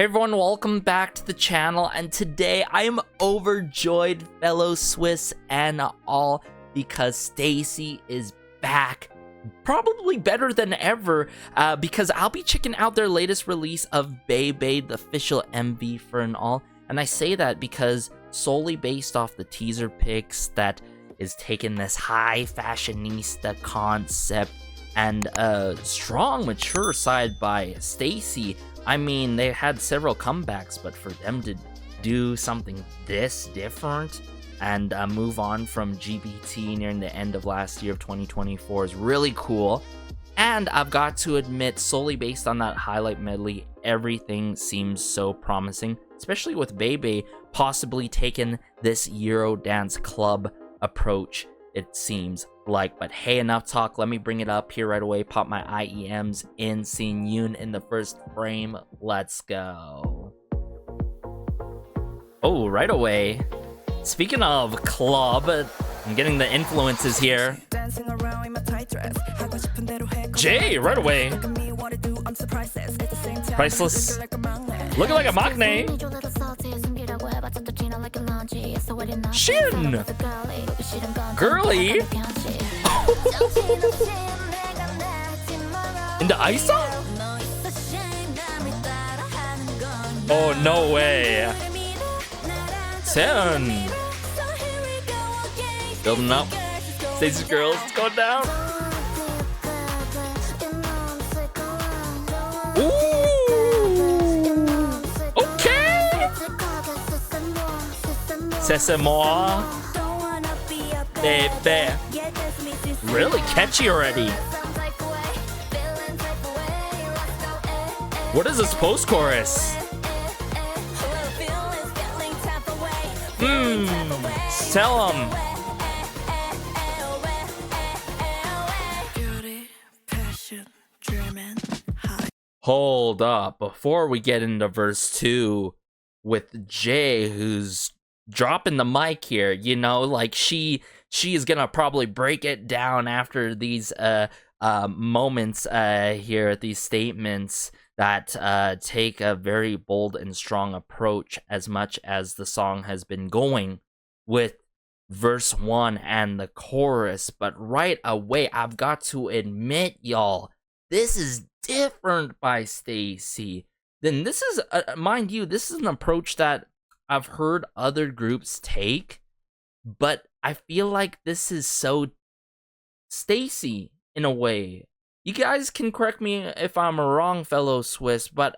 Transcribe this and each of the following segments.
Everyone, welcome back to the channel, and today I am overjoyed, fellow Swiss and all, because STAYC is back, probably better than ever, because I'll be checking out their latest release of Bebe, the official MV for and all, and I say that because solely based off the teaser pics that is taking this high fashionista concept and a strong, mature side by STAYC. I mean, they had several comebacks, but for them to do something this different and move on from GBT nearing the end of last year of 2024 is really cool. And I've got to admit, solely based on that highlight medley, everything seems so promising, especially with Bebe possibly taking this Eurodance club approach, it seems like. But hey, enough talk, let me bring it up here right away. Pop my IEMs in, seeing Yoon in the first frame. Let's go. Oh, right away. Speaking of club, I'm getting the influences here. Jay, right away. Priceless. Looking like a mock name. Shin. Girly. Into Isa? Oh, no way. Sen. Building up. STAYC girls, it's going down. Ooh. Okay. C'est moi. Bebe. Really catchy already. What is this post-chorus? Tell him. Hold up, before we get into verse 2 with Jay, who's dropping the mic here, you know, like she is gonna probably break it down after these moments here, these statements that take a very bold and strong approach, as much as the song has been going with verse 1 and the chorus. But right away, I've got to admit, y'all, this is different by STAYC. Then this is, mind you, this is an approach that I've heard other groups take, but I feel like this is so STAYC in a way. You guys can correct me if I'm wrong, fellow Swiss, but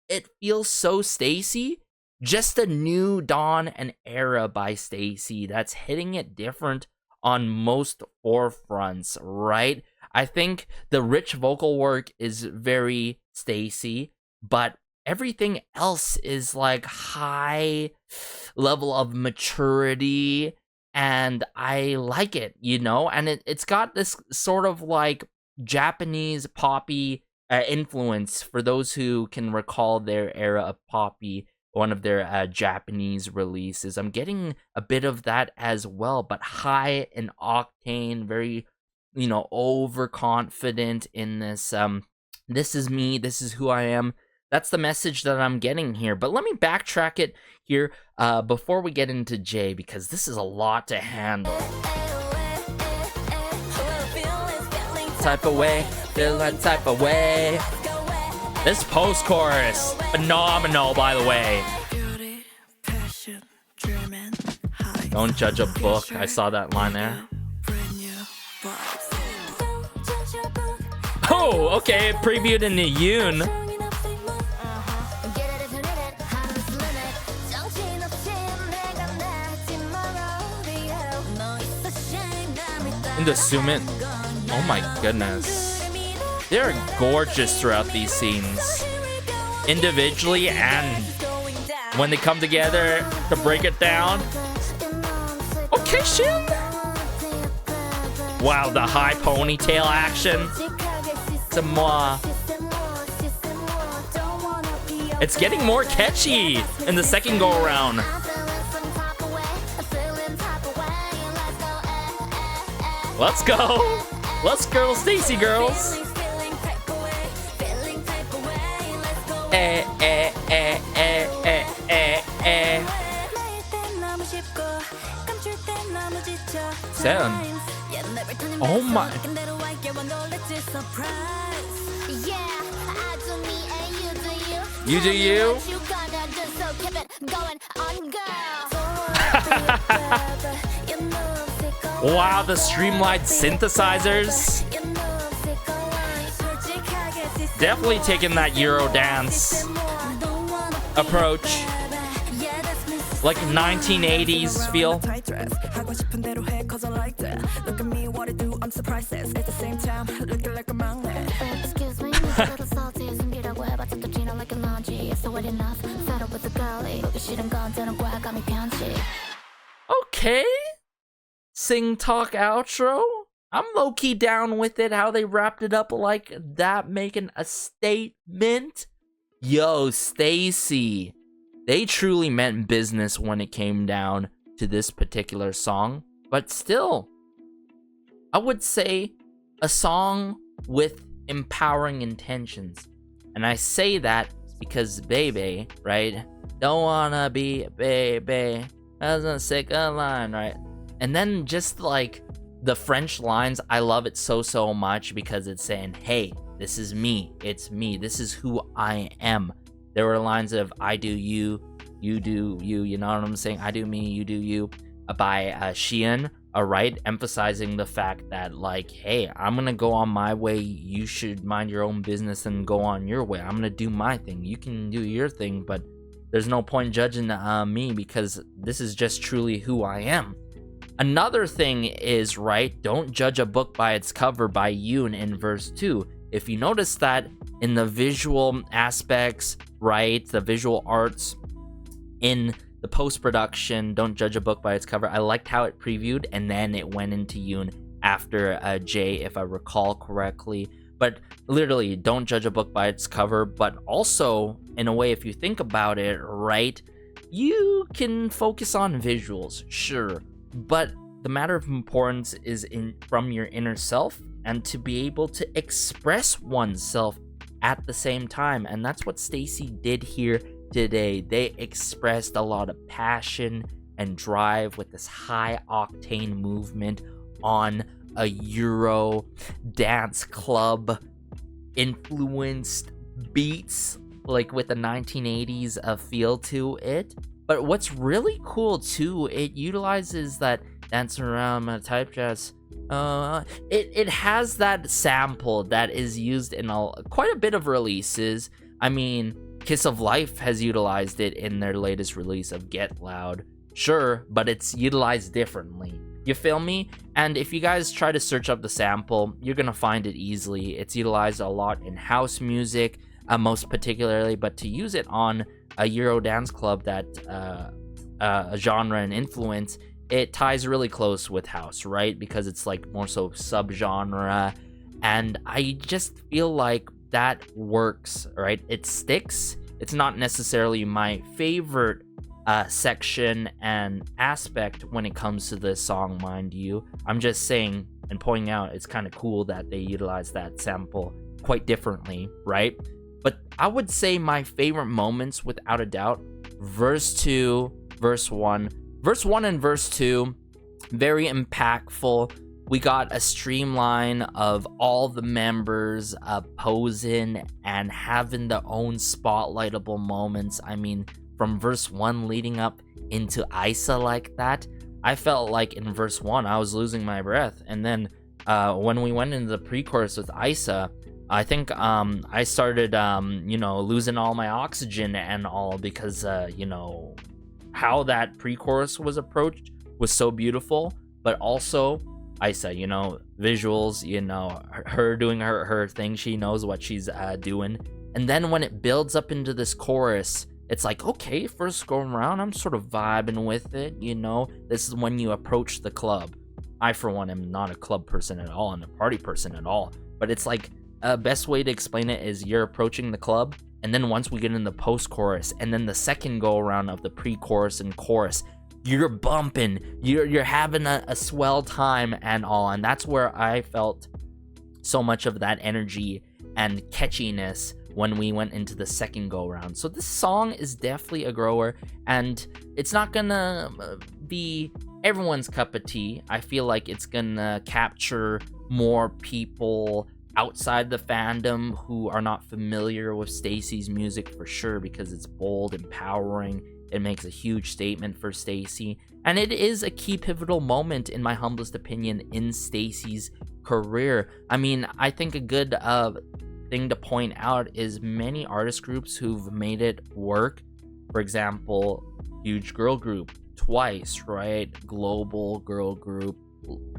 it feels so STAYC. Just a new dawn and era by STAYC that's hitting it different on most forefronts, right? I think the rich vocal work is very STAYC, but everything else is like high level of maturity, and I like it, you know? And it's got this sort of like Japanese poppy influence, for those who can recall their era of poppy, one of their Japanese releases. I'm getting a bit of that as well, but high in octane, very, you know, overconfident in this, this is me, this is who I am. That's the message that I'm getting here. But let me backtrack it here before we get into Jay, because this is a lot to handle. Type of way, feel that type of way. This post-chorus, phenomenal, by the way. Don't judge a book. I saw that line there. Oh, okay, previewed in the Yoon. Into Sumin. Oh my goodness. They're gorgeous throughout these scenes, individually and when they come together to break it down. Okay, Shin. Wow, the high ponytail action. C'est moi. It's getting more catchy in the second go around. Let's go. Let's go, STAYC girls. Seven. Oh my. You do you. Wow, the streamlined synthesizers. Definitely taking that Euro dance approach. Like 1980s feel. Okay. Sing talk outro. I'm low-key down with it, how they wrapped it up like that, making a statement. Yo, STAYC. They truly meant business when it came down to this particular song. But still, I would say a song with empowering intentions. And I say that because Bebe, right? Don't wanna be Bebe. That's a sick line, right? And then just like the French lines, I love it so much because it's saying, hey, this is me. It's me. This is who I am. There were lines of I do you, you do you. You know what I'm saying? I do me, you do you. By Sheehan, right? Emphasizing the fact that, like, hey, I'm gonna go on my way. You should mind your own business and go on your way. I'm gonna do my thing. You can do your thing, but there's no point judging me because this is just truly who I am. Another thing is, right, don't judge a book by its cover by Yoon in verse 2. If you notice that in the visual aspects, right, the visual arts in the post-production, don't judge a book by its cover. I liked how it previewed and then it went into Yoon after Jay, if I recall correctly. But literally, don't judge a book by its cover. But also, in a way, if you think about it, right, you can focus on visuals, sure. But the matter of importance is from your inner self and to be able to express oneself at the same time. And that's what STAYC did here today. They expressed a lot of passion and drive with this high octane movement on a Euro dance club influenced beats, like with the 1980s feel to it. But what's really cool too, it utilizes that dance around my type jazz. It has that sample that is used in quite a bit of releases. I mean, Kiss of Life has utilized it in their latest release of Get Loud. Sure, but it's utilized differently. You feel me? And if you guys try to search up the sample, you're gonna find it easily. It's utilized a lot in house music, most particularly, but to use it on a Euro dance club that a genre and influence, it ties really close with house, right? Because it's like more so subgenre, and I just feel like that works, right? It sticks. It's not necessarily my favorite section and aspect when it comes to this song, mind you. I'm just saying and pointing out it's kind of cool that they utilize that sample quite differently, right? But I would say my favorite moments, without a doubt, verse 2, verse 1. Verse 1 and verse 2, very impactful. We got a streamline of all the members posing and having their own spotlightable moments. I mean, from verse 1 leading up into Isa like that, I felt like in verse 1 I was losing my breath. And then when we went into the pre-chorus with Isa, I think I started, losing all my oxygen and all because, how that pre-chorus was approached was so beautiful. But also, Isa, visuals, her doing her thing. She knows what she's doing. And then when it builds up into this chorus, it's like, okay, first go around, I'm sort of vibing with it, This is when you approach the club. I, for one, am not a club person at all and a party person at all. But it's like, best way to explain it is you're approaching the club, and then once we get in the post-chorus, and then the second go-around of the pre-chorus and chorus, you're bumping, you're having a swell time and all, and that's where I felt so much of that energy and catchiness when we went into the second go-around. So this song is definitely a grower, and it's not gonna be everyone's cup of tea. I feel like it's gonna capture more people outside the fandom who are not familiar with STAYC's music for sure, because it's bold, empowering. It makes a huge statement for STAYC, and it is a key pivotal moment, in my humblest opinion, in STAYC's career. I mean, I think a good thing to point out is many artist groups who've made it work. For example, huge girl group, TWICE, right? Global girl group.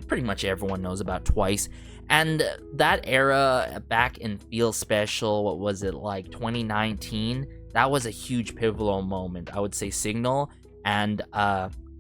Pretty much everyone knows about TWICE. And that era back in Feel Special, what was it, like 2019? That was a huge pivotal moment. I would say Signal and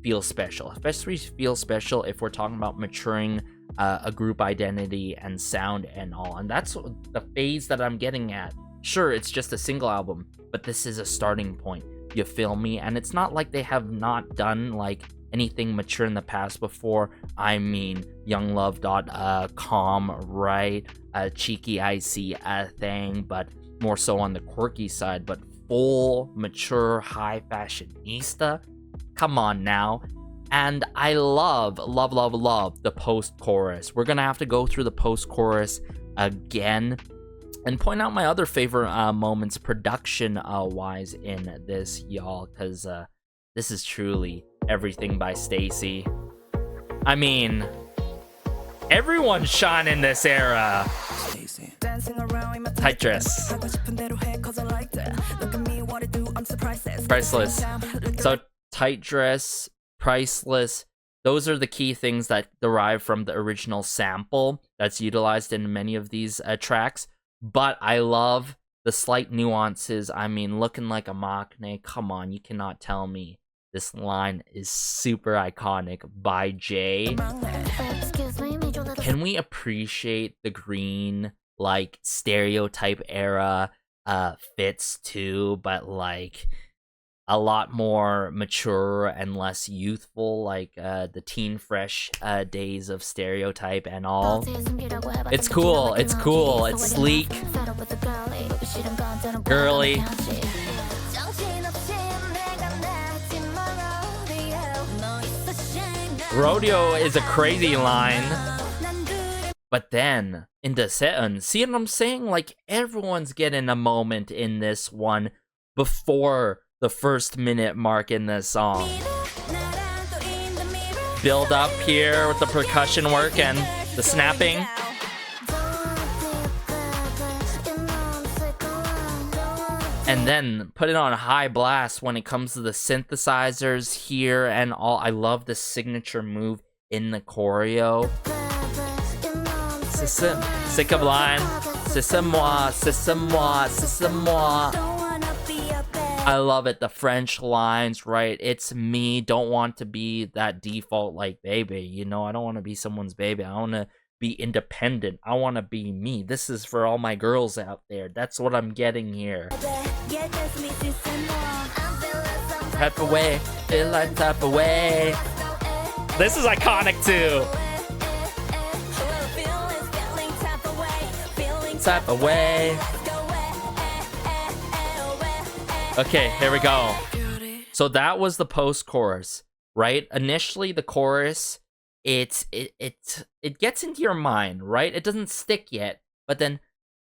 Feel Special. Especially Feel Special if we're talking about maturing a group identity and sound and all. And that's the phase that I'm getting at. Sure, it's just a single album, but this is a starting point. You feel me? And it's not like they have not done like anything mature in the past before. I mean, YoungLove.com, right? Cheeky Icy thing, but more so on the quirky side. But full, mature, high fashionista. Come on now. And I love the post-chorus. We're gonna have to go through the post-chorus again and point out my other favorite moments production-wise in this, y'all, because this is truly everything by STAYC. I mean, everyone shone in this era. Tight dress. Priceless. So, tight dress, priceless. Those are the key things that derive from the original sample that's utilized in many of these tracks. But I love the slight nuances. I mean, looking like a maknae. Come on, you cannot tell me this line is super iconic by Jay. Can we appreciate the green, like, stereotype era fits too, but like a lot more mature and less youthful, like the teen fresh days of stereotype and all. It's cool, it's cool, it's sleek, girly. Rodeo is a crazy line. But then, in the Seon, see what I'm saying? Like, everyone's getting a moment in this one before the first minute mark in the song. Build up here with the percussion work and the snapping. And then put it on high blast when it comes to the synthesizers here and all. I love the signature move in the choreo. Sick of line. C'est moi, c'est moi, c'est moi. I love it. The French lines, right? It's me. Don't want to be that default like baby. You know, I don't want to be someone's baby. I want to be independent. I want to be me. This is for all my girls out there. That's what I'm getting here. Type away. Feel like type away. This is iconic too. Type away. Okay, here we go. So that was the post-chorus, right? Initially, the chorus, it gets into your mind, right? It doesn't stick yet, but then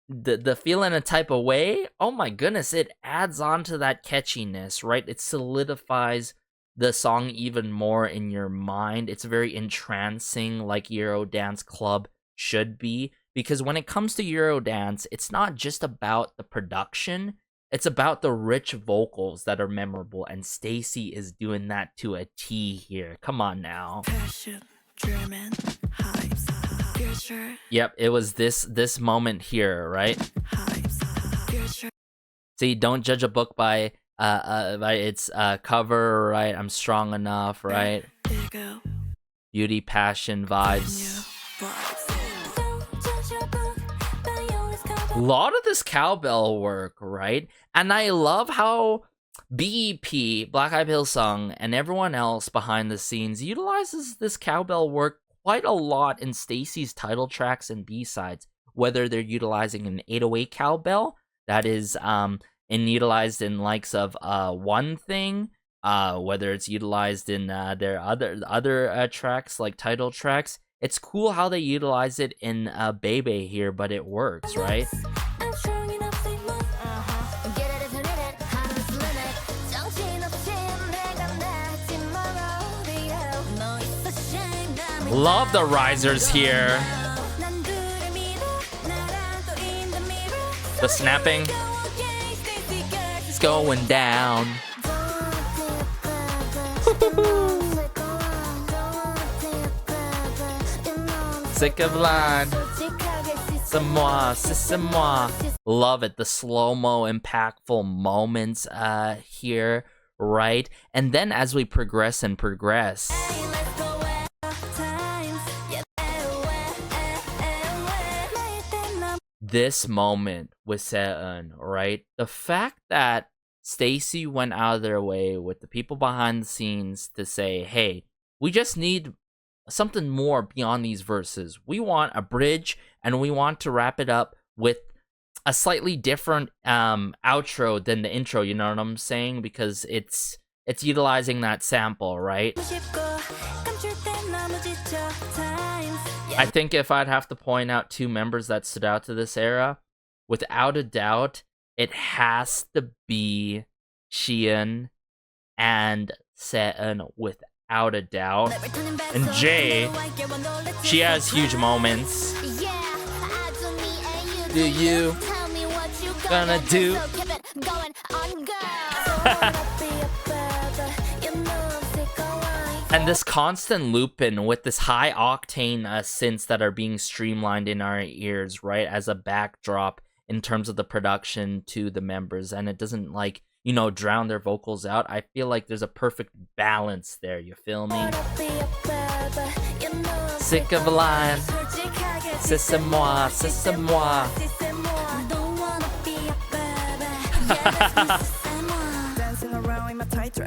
the feeling a type of way, oh my goodness, it adds on to that catchiness, right? It solidifies the song even more in your mind. It's very entrancing, like Eurodance Club should be, because when it comes to Eurodance, it's not just about the production. It's about the rich vocals that are memorable, and STAYC is doing that to a T here. Come on now. Yep, it was this moment here, right? See, don't judge a book by its cover, right? I'm strong enough, right? Beauty, passion, vibes. A lot of this cowbell work, right? And I love how BEP, Black Eyed Pilsung, and everyone else behind the scenes utilizes this cowbell work quite a lot in STAYC's title tracks and B-sides, whether they're utilizing an 808 cowbell that is utilized in likes of One Thing, whether it's utilized in their other tracks like title tracks. It's cool how they utilize it in Bebe here, but it works, right? Love the risers here. The snapping. It's going down. Sick of line. C'est moi, c'est moi. Love it. The slow-mo impactful moments here, right? And then as we progress, this moment with STAYC, right? The fact that STAYC went out of their way with the people behind the scenes to say, hey, we just need something more beyond these verses. We want a bridge, and we want to wrap it up with a slightly different outro than the intro, you know what I'm saying? Because it's utilizing that sample, right? I think if I'd have to point out two members that stood out to this era, without a doubt, it has to be Shaina and STAYC, without a doubt. And Jay, she has huge moments. Do you gonna do? And this constant looping with this high octane synths that are being streamlined in our ears, right, as a backdrop in terms of the production to the members, and it doesn't, like, you know, drown their vocals out. I feel like there's a perfect balance there, you feel me? Sick of a line. C'est moi, c'est moi.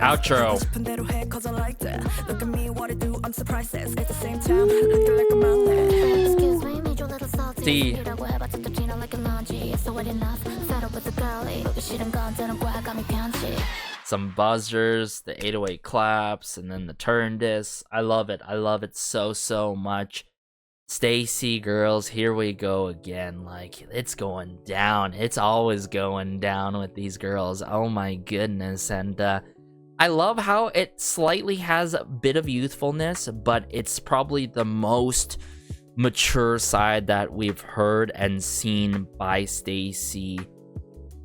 Outro. D. Some buzzers, the 808 claps, and then the turn disc. I love it. I love it so much. STAYC, girls, here we go again. Like, it's going down. It's always going down with these girls. Oh my goodness. And I love how it slightly has a bit of youthfulness, but it's probably the most mature side that we've heard and seen by STAYC.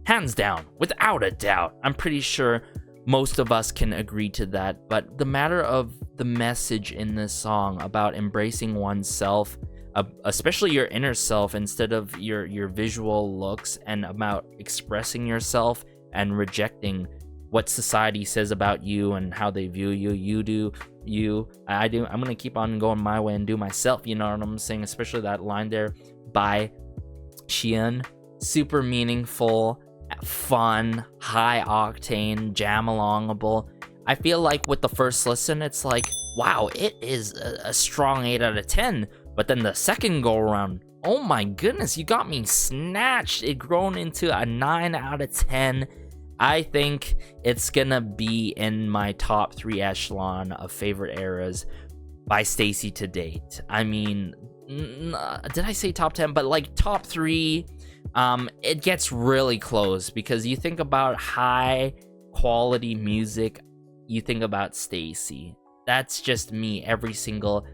Hands down, without a doubt. I'm pretty sure most of us can agree to that, but the matter of the message in this song about embracing oneself, especially your inner self instead of your visual looks, and about expressing yourself and rejecting what society says about you and how they view you. You do you, I do. I'm gonna keep on going my way and do myself, you know what I'm saying? Especially that line there by Shaina. Super meaningful, fun, high octane, jam alongable. I feel like with the first listen, it's like, wow, it is a strong 8 out of 10. But then the second go around, oh my goodness, you got me snatched. It grown into a 9 out of 10. I think it's gonna be in my top 3 echelon of favorite eras by STAYC to date. I mean, did I say top 10? But like top 3, it gets really close, because you think about high quality music, you think about STAYC. That's just me every single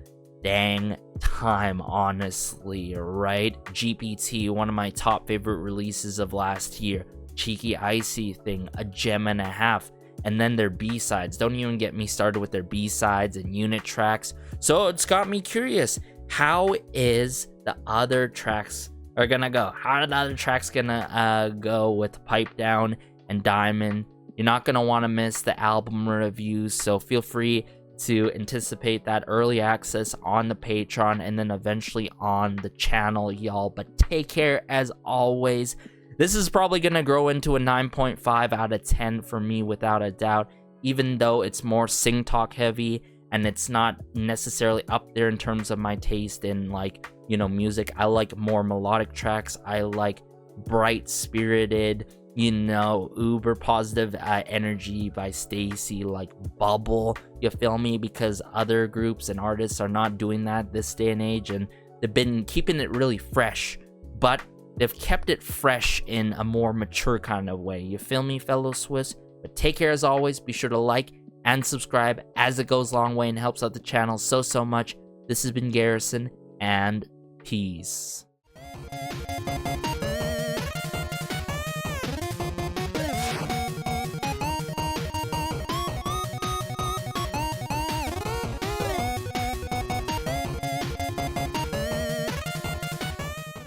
dang time, honestly, right? GPT, one of my top favorite releases of last year. Cheeky Icy thing, a gem and a half. And then their B-sides. Don't even get me started with their B-sides and unit tracks. So it's got me curious. How is the other tracks are gonna go? How are the other tracks gonna go with Pipe Down and Diamond? You're not gonna want to miss the album reviews, so feel free to anticipate that early access on the Patreon and then eventually on the channel, y'all. But take care as always. This is probably gonna grow into a 9.5 out of 10 for me, without a doubt, even though it's more sing talk heavy and it's not necessarily up there in terms of my taste in, like, you know, music. I like more melodic tracks. I like bright spirited, you know, uber positive energy by STAYC, like bubble, you feel me? Because other groups and artists are not doing that this day and age, and they've been keeping it really fresh, but they've kept it fresh in a more mature kind of way, you feel me, fellow Swiss? But take care as always, be sure to like and subscribe as it goes a long way and helps out the channel so much. This has been Garrison, and peace.